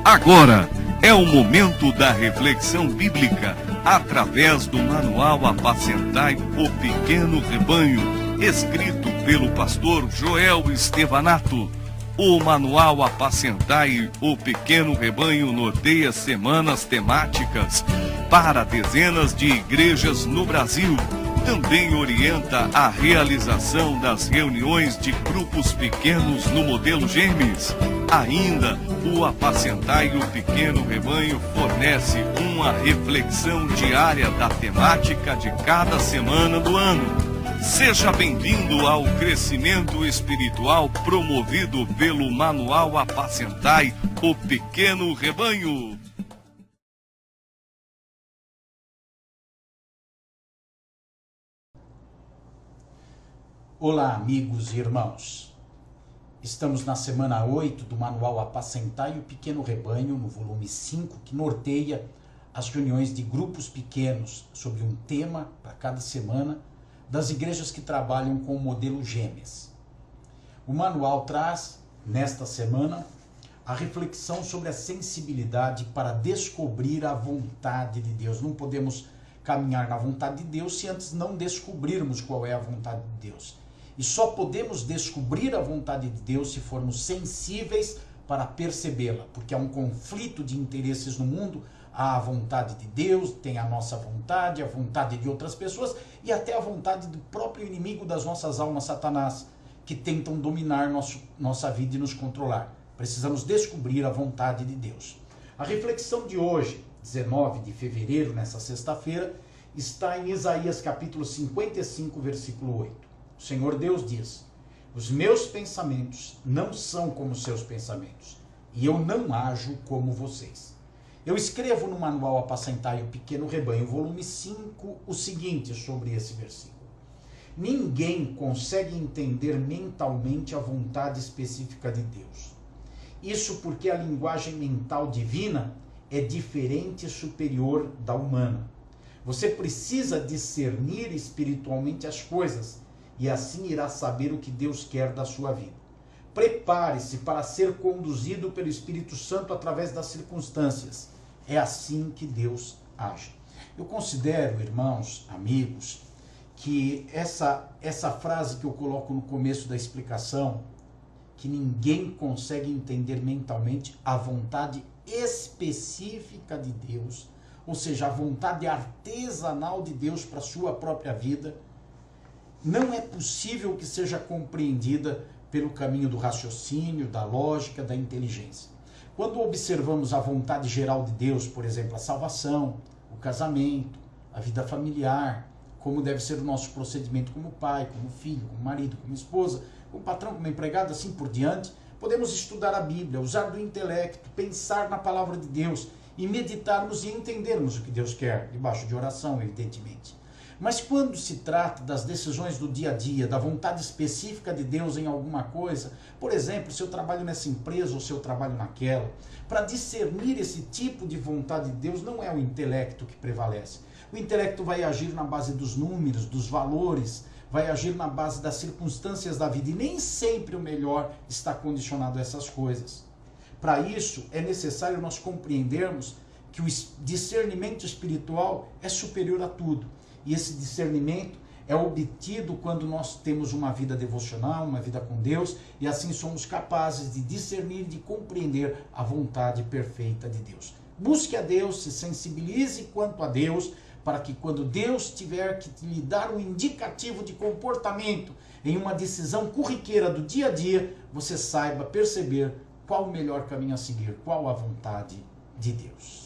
Agora é o momento da reflexão bíblica através do Manual Apacentai o Pequeno Rebanho, escrito pelo pastor Joel Estevanato. O Manual Apacentai o Pequeno Rebanho norteia semanas temáticas para dezenas de igrejas no Brasil. Também orienta a realização das reuniões de grupos pequenos no modelo Gêmeos. Ainda, o Apacentai o Pequeno Rebanho fornece uma reflexão diária da temática de cada semana do ano. Seja bem-vindo ao crescimento espiritual promovido pelo Manual Apacentai o Pequeno Rebanho. Olá, amigos e irmãos. Estamos na semana 8 do Manual Apacentai o Pequeno Rebanho, no volume 5, que norteia as reuniões de grupos pequenos sobre um tema para cada semana das igrejas que trabalham com o modelo Gêmeos. O manual traz, nesta semana, a reflexão sobre a sensibilidade para descobrir a vontade de Deus. Não podemos caminhar na vontade de Deus se antes não descobrirmos qual é a vontade de Deus. E só podemos descobrir a vontade de Deus se formos sensíveis para percebê-la, porque há um conflito de interesses no mundo. Há a vontade de Deus, tem a nossa vontade, a vontade de outras pessoas e até a vontade do próprio inimigo das nossas almas, Satanás, que tentam dominar nossa vida e nos controlar. Precisamos descobrir a vontade de Deus. A reflexão de hoje, 19 de fevereiro, nessa sexta-feira, está em Isaías capítulo 55, versículo 8. O Senhor Deus diz: os meus pensamentos não são como os seus pensamentos, e eu não ajo como vocês. Eu escrevo no Manual Apacentai o Pequeno Rebanho, volume 5, o seguinte sobre esse versículo. Ninguém consegue entender mentalmente a vontade específica de Deus. Isso porque a linguagem mental divina é diferente e superior da humana. Você precisa discernir espiritualmente as coisas, e assim irá saber o que Deus quer da sua vida. Prepare-se para ser conduzido pelo Espírito Santo através das circunstâncias. É assim que Deus age. Eu considero, irmãos, amigos, que essa frase que eu coloco no começo da explicação, que ninguém consegue entender mentalmente a vontade específica de Deus, ou seja, a vontade artesanal de Deus para a sua própria vida, não é possível que seja compreendida pelo caminho do raciocínio, da lógica, da inteligência. Quando observamos a vontade geral de Deus, por exemplo, a salvação, o casamento, a vida familiar, como deve ser o nosso procedimento como pai, como filho, como marido, como esposa, como patrão, como empregado, assim por diante, podemos estudar a Bíblia, usar do intelecto, pensar na palavra de Deus e meditarmos e entendermos o que Deus quer, debaixo de oração, evidentemente. Mas quando se trata das decisões do dia a dia, da vontade específica de Deus em alguma coisa, por exemplo, se eu trabalho nessa empresa ou se eu trabalho naquela, para discernir esse tipo de vontade de Deus não é o intelecto que prevalece. O intelecto vai agir na base dos números, dos valores, vai agir na base das circunstâncias da vida e nem sempre o melhor está condicionado a essas coisas. Para isso é necessário nós compreendermos que o discernimento espiritual é superior a tudo. E esse discernimento é obtido quando nós temos uma vida devocional, uma vida com Deus, e assim somos capazes de discernir, de compreender a vontade perfeita de Deus. Busque a Deus, se sensibilize quanto a Deus, para que quando Deus tiver que lhe dar um indicativo de comportamento em uma decisão corriqueira do dia a dia, você saiba perceber qual o melhor caminho a seguir, qual a vontade de Deus.